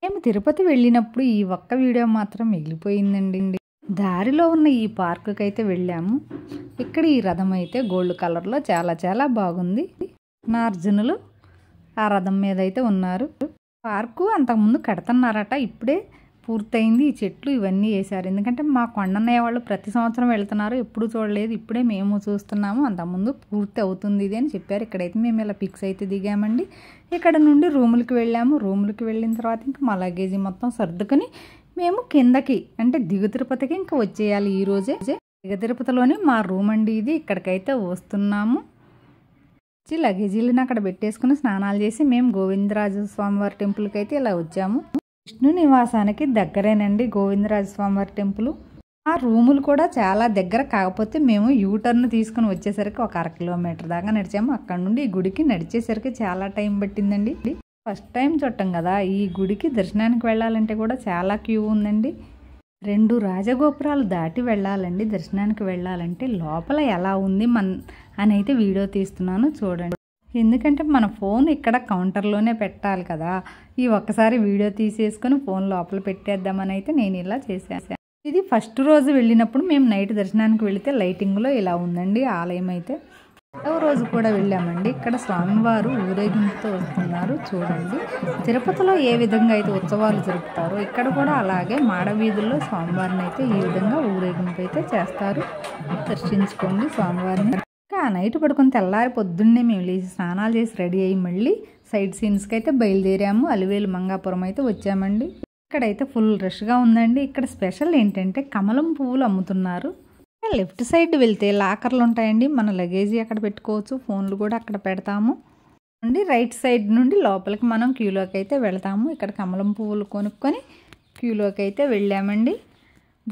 మేము తిరుపతి వెళ్ళినప్పుడు ఈ ఒక్క వీడియో మాత్రం మిగిలిపోయిందండి. దారిలో ఉన్న ఈ పార్కుకి అయితే వెళ్ళాము. ఇక్కడ ఈ రథం అయితే గోల్డ్ కలర్లో చాలా చాలా బాగుంది. నార్జునులు ఆ రథం మీద అయితే ఉన్నారు. పార్కు అంతకుముందు కడుతున్నారట, ఇప్పుడే పూర్తయింది. ఈ చెట్లు ఇవన్నీ వేశారు. ఎందుకంటే మా కొండన్నయ్య వాళ్ళు ప్రతి సంవత్సరం వెళ్తున్నారు, ఎప్పుడు చూడలేదు, ఇప్పుడే మేము చూస్తున్నాము. అంతకుముందు పూర్తి అవుతుంది ఇది అని చెప్పారు. ఇక్కడైతే మేము ఇలా పిక్స్ అయితే దిగామండి. ఇక్కడ నుండి రూములకి వెళ్ళాము. రూములకి వెళ్ళిన తర్వాత ఇంకా మా లగేజీ మొత్తం సర్దుకొని మేము కిందకి అంటే దిగు తిరుపతికి ఇంకా వచ్చేయాలి ఈరోజే. దిగ తిరుపతిలోనే మా రూమ్ అండి ఇది. ఇక్కడికైతే వస్తున్నాము. లగేజీలను అక్కడ పెట్టేసుకుని స్నానాలు చేసి మేము గోవిందరాజ స్వామివారి టెంపుల్కి అయితే ఇలా వచ్చాము. విష్ణు నివాసానికి దగ్గరేనండి గోవిందరాజ స్వామివారి టెంపుల్. ఆ రూములు కూడా చాలా దగ్గర, కాకపోతే మేము యూటర్న్ తీసుకుని వచ్చేసరికి ఒక 1/2 కిలోమీటర్ దాకా నడిచాము. అక్కడ నుండి ఈ గుడికి నడిచేసరికి చాలా టైం పట్టిందండి. ఫస్ట్ టైం చూడటం కదా, ఈ గుడికి దర్శనానికి వెళ్ళాలంటే కూడా చాలా క్యూ ఉందండి. 2 రాజగోపురాలు దాటి వెళ్ళాలండి దర్శనానికి వెళ్ళాలంటే. లోపల ఎలా ఉంది అని అయితే వీడియో తీస్తున్నాను చూడండి. ఎందుకంటే మన ఫోన్ ఇక్కడ కౌంటర్లోనే పెట్టాలి కదా, ఈ ఒక్కసారి వీడియో తీసేసుకొని ఫోన్ లోపల పెట్టేద్దామని అయితే నేను ఇలా చేశాను. ఇది ఫస్ట్ రోజు వెళ్ళినప్పుడు మేము నైట్ దర్శనానికి వెళితే లైటింగ్లో ఇలా ఉందండి ఆలయం అయితే. 2వ రోజు కూడా వెళ్ళామండి. ఇక్కడ స్వామివారు ఊరేగింపుతో వస్తున్నారు చూడండి. తిరుపతిలో ఏ విధంగా అయితే ఉత్సవాలు జరుపుతారో ఇక్కడ కూడా అలాగే మాడవీధుల్లో స్వామివారిని అయితే ఈ విధంగా ఊరేగింపు అయితే చేస్తారు. దర్శించుకోండి స్వామివారిని. ఆ నైట్ పడుకొని తెల్లారి పొద్దున్నే మేము లేచి స్నానాలు చేసి రెడీ అయ్యి మళ్ళీ సైడ్ సీన్స్కి అయితే బయలుదేరాము. అలివేలు మంగాపురం అయితే వచ్చామండి. ఇక్కడైతే ఫుల్ రష్గా ఉందండి. ఇక్కడ స్పెషల్ ఏంటంటే కమలం పువ్వులు అమ్ముతున్నారు. లెఫ్ట్ సైడ్ వెళ్తే లాకర్లు ఉంటాయండి, మన లగేజీ అక్కడ పెట్టుకోవచ్చు, ఫోన్లు కూడా అక్కడ పెడతాము అండి. రైట్ సైడ్ నుండి లోపలికి మనం క్యూలోకి అయితే వెళ్తాము. ఇక్కడ కమలం పువ్వులు కొనుక్కొని క్యూలోకి అయితే వెళ్ళామండి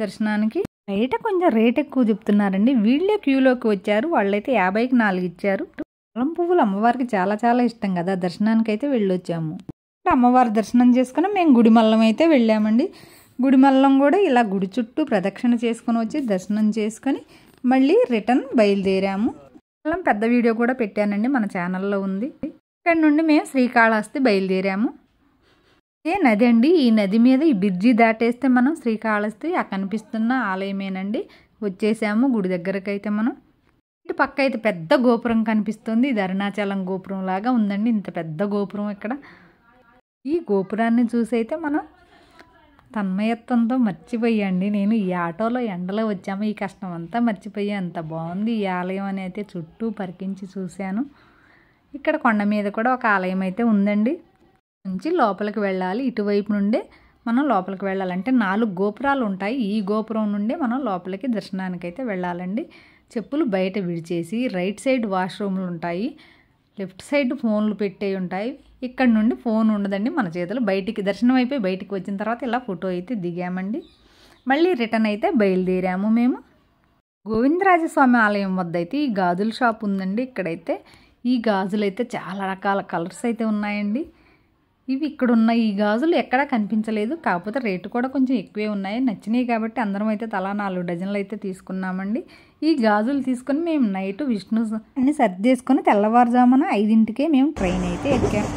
దర్శనానికి. బయట కొంచెం రేట్ ఎక్కువ చెప్తున్నారండి. వీళ్ళే క్యూలోకి వచ్చారు, వాళ్ళైతే 50కి 4 ఇచ్చారు. కమలం పువ్వులు అమ్మవారికి చాలా చాలా ఇష్టం కదా, దర్శనానికి అయితే వెళ్ళొచ్చాము. అమ్మవారి దర్శనం చేసుకుని మేము గుడిమల్లం అయితే వెళ్ళామండి. గుడిమల్లం కూడా ఇలా గుడి చుట్టూ ప్రదక్షిణ చేసుకొని వచ్చి దర్శనం చేసుకొని మళ్ళీ రిటర్న్ బయలుదేరాము. పెద్ద వీడియో కూడా పెట్టానండి, మన ఛానల్లో ఉంది. ఇక్కడ నుండి మేము శ్రీకాళహస్తి బయలుదేరాము. ఇదే నది అండి. ఈ నది మీద ఈ బ్రిడ్జి దాటేస్తే మనం శ్రీకాళహస్తి ఆ కనిపిస్తున్న ఆలయమేనండి. వచ్చేసాము గుడి దగ్గరకు అయితే. మనం ఇటు పక్క అయితే పెద్ద గోపురం కనిపిస్తుంది. ఇది అరుణాచలం గోపురం లాగా ఉందండి, ఇంత పెద్ద గోపురం ఇక్కడ. ఈ గోపురాన్ని చూసి అయితే మనం తన్మయత్వంతో మర్చిపోయాండి. నేను ఈ ఆటోలో ఎండలో వచ్చాము, ఈ కష్టం అంతా మర్చిపోయా. అంత బాగుంది ఈ ఆలయం అని అయితే చుట్టూ పరికించి చూశాను. ఇక్కడ కొండ మీద కూడా ఒక ఆలయం అయితే ఉందండి. నుంచి లోపలికి వెళ్ళాలి. ఇటువైపు నుండే మనం లోపలికి వెళ్ళాలంటే 4 గోపురాలు ఉంటాయి. ఈ గోపురం నుండే మనం లోపలికి దర్శనానికి అయితే వెళ్ళాలండి. చెప్పులు బయట విడిచేసి రైట్ సైడ్ వాష్రూమ్లు ఉంటాయి, లెఫ్ట్ సైడ్ ఫోన్లు పెట్టేవి ఉంటాయి. ఇక్కడ నుండి ఫోన్ ఉండదండి మన చేతులు. బయటికి దర్శనం అయిపోయి బయటికి వచ్చిన తర్వాత ఇలా ఫోటో అయితే దిగామండి. మళ్ళీ రిటర్న్ అయితే బయలుదేరాము మేము. గోవిందరాజస్వామి ఆలయం వద్ద అయితే ఈ గాజుల షాప్ ఉందండి. ఇక్కడైతే ఈ గాజులు అయితే చాలా రకాల కలర్స్ అయితే ఉన్నాయండి. ఇవి ఇక్కడ ఉన్న ఈ గాజులు ఎక్కడా కనిపించలేదు, కాకపోతే రేటు కూడా కొంచెం ఎక్కువే ఉన్నాయి. నచ్చినాయి కాబట్టి అందరం అయితే తలా 4 డజన్లు అయితే తీసుకున్నామండి. ఈ గాజులు తీసుకొని మేము నైట్ విష్ణు అన్ని సర్దేసుకొని తెల్లవారుజామున 5ంటికే మేము ట్రైన్ అయితే ఎక్కాము.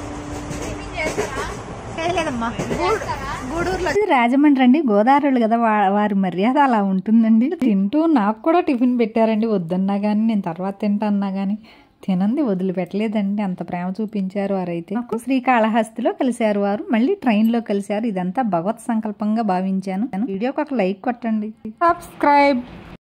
గూడూరులో రాజమండ్రి అండి, గోదావరిలు కదా, వారి మర్యాద అలా ఉంటుందండి. తింటూ నాకు కూడా టిఫిన్ పెట్టారండి. వద్దన్నా కానీ నేను తర్వాత తింటా అన్నా కానీ తినంది వదిలిపెట్టలేదండి, అంత ప్రేమ చూపించారు వారైతే. శ్రీకాళహస్తిలో కలిశారు వారు, మళ్ళీ ట్రైన్లో కలిశారు. ఇదంతా భగవత్ సంకల్పంగా భావించాను. వీడియోకి ఒక లైక్ కొట్టండి, సబ్స్క్రైబ్.